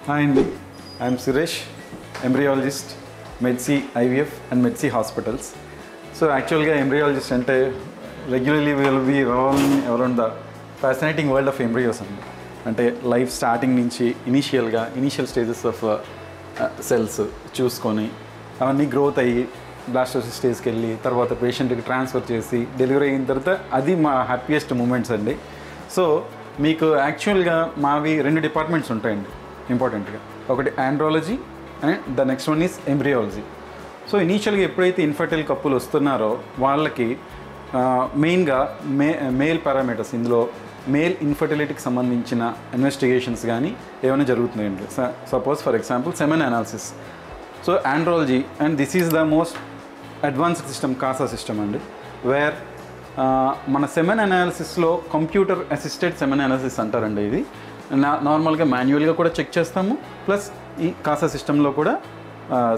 Hi Andy, I am Suresh, embryologist, Medci IVF and Medci hospitals. So actually embryologist ante regularly we will be revolving around the fascinating world of embryos ante life starting nunchi initial stages of cells చూసుకొని అవన్నీ growth అయ్యి blastocyst స్టేజ్కి వెళ్ళి తర్వాత పేషెంట్కి transfer చేసి delivery అయిన తర్వాత అది మా హ్యాపీయెస్ట్ మూమెంట్స్ అండి. సో మీకు యాక్చువల్గా మావి 2 డిపార్ట్మెంట్స్ ఉంటాయండి ఇంపార్టెంట్గా. ఒకటి andrology and the next one is embryology. So ఇనీషియల్గా ఎప్పుడైతే ఇన్ఫర్టైల్ కప్పులు వస్తున్నారో వాళ్ళకి మెయిన్గా మేల్ పారామీటర్స్, ఇందులో మేల్ ఇన్ఫర్టిలిటీకి సంబంధించిన ఇన్వెస్టిగేషన్స్ కానీ ఏమైనా జరుగుతున్నాయండి. Suppose for example semen analysis. So andrology and this is the most advanced system, CASA system అండి, వేర్ మన సెమెన్ అనాలిసిస్లో కంప్యూటర్ అసిస్టెడ్ సెమెన్ అనాలిసిస్ అంటారండి. ఇది నార్మల్గా మాన్యువల్గా కూడా చెక్ చేస్తాము, ప్లస్ ఈ కాసా సిస్టంలో కూడా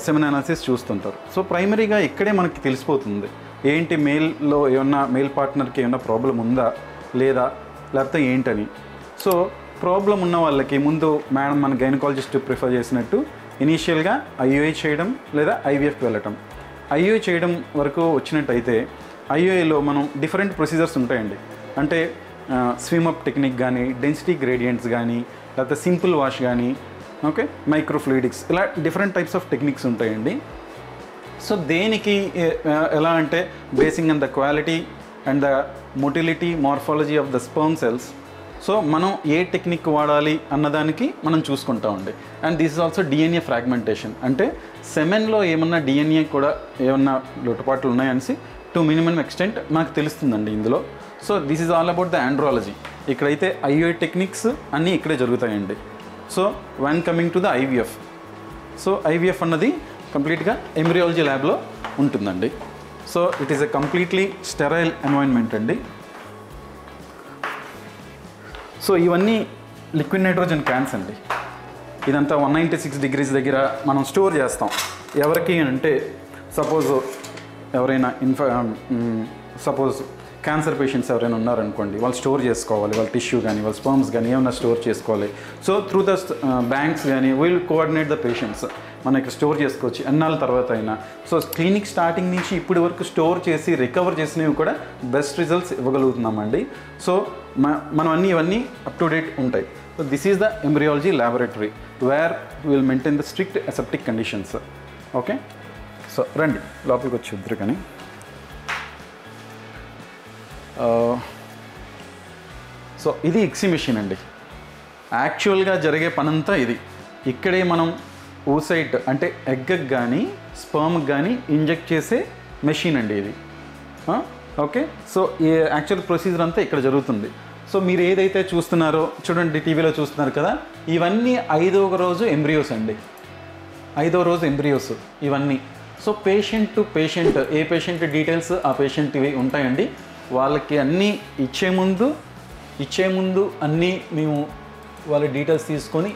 సెమెన్ అనాలిసిస్ చూస్తుంటారు. సో ప్రైమరీగా ఇక్కడే మనకి తెలిసిపోతుంది ఏంటి మేల్లో ఏమన్నా మేల్ పార్ట్నర్కి ఏమన్నా ప్రాబ్లం ఉందా లేదా లేకపోతే ఏంటని. సో ప్రాబ్లం ఉన్న వాళ్ళకి ముందు మేడం మన గైనకాలజిస్ట్ ప్రిఫర్ చేసినట్టు ఇనీషియల్గా ఐయుఐ చేయడం లేదా ఐవీఎఫ్కి వెళ్ళటం. ఐయుఐ చేయడం వరకు వచ్చినట్టయితే ఐయుఐలో మనం డిఫరెంట్ ప్రొసీజర్స్ ఉంటాయండి. అంటే స్విమ్-అప్ టెక్నిక్ కానీ, డెన్సిటీ గ్రేడియంట్స్ కానీ, లేకపోతే సింపుల్ వాష్ కానీ, ఓకే, మైక్రోఫ్లూయిడిక్స్, ఇలా డిఫరెంట్ టైప్స్ ఆఫ్ టెక్నిక్స్ ఉంటాయండి. సో దేనికి ఎలా అంటే basing on the quality and the motility morphology of the sperm cells. So మనం ఏ టెక్నిక్ వాడాలి అన్నదానికి మనం చూసుకుంటామండి. And this is also DNA fragmentation, అంటే సెమెన్లో ఏమన్నా డిఎన్ఏ కూడా ఏమన్నా లోటుపాట్లు ఉన్నాయనేసి టు మినిమం ఎక్స్టెంట్ మనకు తెలుస్తుందండి ఇందులో. So this is all about the andrology. ఇక్కడైతే ఐయుఐ టెక్నిక్స్ అన్నీ ఇక్కడే జరుగుతాయండి. So one coming to the IVF. So IVF అన్నది కంప్లీట్గా ఎంబ్రియాలజీ ల్యాబ్లో ఉంటుందండి. So it is a completely sterile environment అండి. సో ఇవన్నీ లిక్విడ్ నైట్రోజన్ క్యాన్స్ అండి. ఇదంతా 196 degrees దగ్గర మనం స్టోర్ చేస్తాం. ఎవరికి అంటే సపోజ్ ఎవరైనా సపోజ్ క్యాన్సర్ పేషెంట్స్ ఎవరైనా ఉన్నారనుకోండి, వాళ్ళు స్టోర్ చేసుకోవాలి, వాళ్ళ టిష్యూ కానీ వాళ్ళ స్పర్మ్స్ కానీ ఏమైనా స్టోర్ చేసుకోవాలి. సో త్రూ ద బ్యాంక్స్ కానీ విల్ కోఆర్డినేట్ ద పేషెంట్స్, మనం ఇక్కడ స్టోర్ చేసుకోవచ్చు ఎన్నాళ్ళ తర్వాత అయినా. సో క్లినిక్ స్టార్టింగ్ నుంచి ఇప్పటి వరకు స్టోర్ చేసి రికవర్ చేసినవి కూడా బెస్ట్ రిజల్ట్స్ ఇవ్వగలుగుతున్నామండి. సో మనం ఇవన్నీ అప్ టు డేట్ ఉంటాయి. So this is the embryology laboratory where will maintain the strict aseptic conditions. Okay, so రండి లోపలికి వచ్చి ఇద్దరు కానీ. సో ఇది ఇక్సీ మెషిన్ అండి. యాక్చువల్గా జరిగే పనంతా ఇది. ఇక్కడే మనం oocyte అంటే ఎగ్కి కానీ స్పర్మ్కి కానీ ఇంజెక్ట్ చేసే మెషిన్ అండి ఇది. ఓకే, సో ఈ యాక్చువల్ ప్రొసీజర్ అంతా ఇక్కడ జరుగుతుంది. సో మీరు ఏదైతే చూస్తున్నారో చూడండి, టీవీలో చూస్తున్నారు కదా, ఇవన్నీ 5వ రోజు ఎంబ్రియోస్ అండి. 5వ రోజు ఎంబ్రియోస్ ఇవన్నీ. So patient to patient, A patient details ఆ పేషెంట్ ఇవి ఉంటాయండి. వాళ్ళకి అన్నీ ఇచ్చే ముందు అన్నీ మేము వాళ్ళ డీటెయిల్స్ తీసుకొని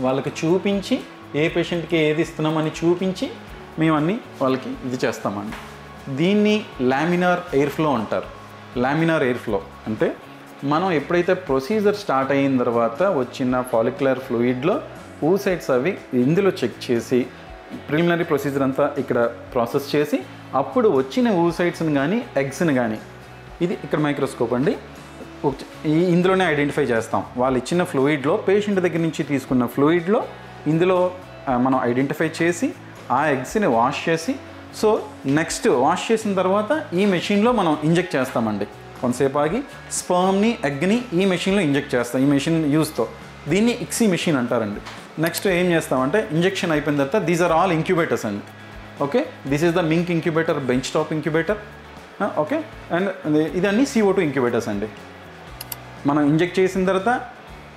వాళ్ళకి చూపించి ఏ పేషెంట్కి ఏది ఇస్తున్నామని చూపించి మేము అన్నీ వాళ్ళకి ఇది చేస్తామండి. దీన్ని లామినార్ ఎయిర్ ఫ్లో అంటారు. లామినార్ ఎయిర్ ఫ్లో అంటే మనం ఎప్పుడైతే ప్రొసీజర్ స్టార్ట్ అయిన తర్వాత వచ్చిన ఫాలిక్యులర్ ఫ్లూయిడ్లో oocytes అవి ఇందులో చెక్ చేసి ప్రిలిమినరీ ప్రొసీజర్ అంతా ఇక్కడ ప్రాసెస్ చేసి అప్పుడు వచ్చిన oocytesని కానీ ఎగ్స్ని కానీ, ఇది ఇక్కడ మైక్రోస్కోప్ అండి, ఇందులోనే ఐడెంటిఫై చేస్తాం. వాళ్ళు ఇచ్చిన ఫ్లూయిడ్లో, పేషెంట్ దగ్గర నుంచి తీసుకున్న ఫ్లూయిడ్లో ఇందులో మనం ఐడెంటిఫై చేసి ఆ ఎగ్స్ని వాష్ చేసి, సో నెక్స్ట్ వాష్ చేసిన తర్వాత ఈ మెషిన్లో మనం ఇంజెక్ట్ చేస్తామండి. కొంతసేపు ఆగి స్పర్మ్ని ఎగ్ని ఈ మెషిన్లో ఇంజెక్ట్ చేస్తాం. ఈ మెషిన్ యూజ్తో దీన్ని ఇక్సీ మెషిన్ అంటారండి. నెక్స్ట్ ఏం చేస్తామంటే ఇంజెక్షన్ అయిపోయిన తర్వాత దీస్ ఆర్ ఆల్ ఇంక్యుబేటర్స్ అండి. Okay, this is the mink incubator, bench top incubator. Okay, and ఇదన్నీ CO2 ఇంక్యుబేటర్స్ అండి. మనం ఇంజెక్ట్ చేసిన తర్వాత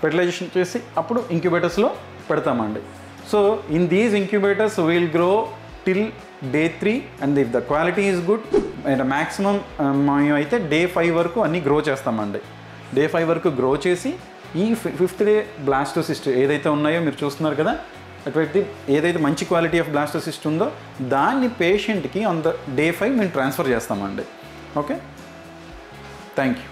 ఫెర్టిలైజేషన్ చేసి అప్పుడు ఇంక్యుబేటర్స్లో పెడతామండి. So in these incubators will grow till day 3 and if the quality is good maximum మేమైతే day 5 వరకు అన్నీ గ్రో చేస్తామండి. day 5 వరకు గ్రో చేసి ఈ 5th day బ్లాస్టోసిస్ట్ ఏదైతే ఉన్నాయో మీరు చూస్తున్నారు కదా, అటువంటి ఏదైతే మంచి క్వాలిటీ ఆఫ్ బ్లాస్టోసిస్ట్ ఉందో దాన్ని పేషెంట్కి ఆన్ ద day 5 మేము ట్రాన్స్ఫర్ చేస్తామండి. Okay, thank you.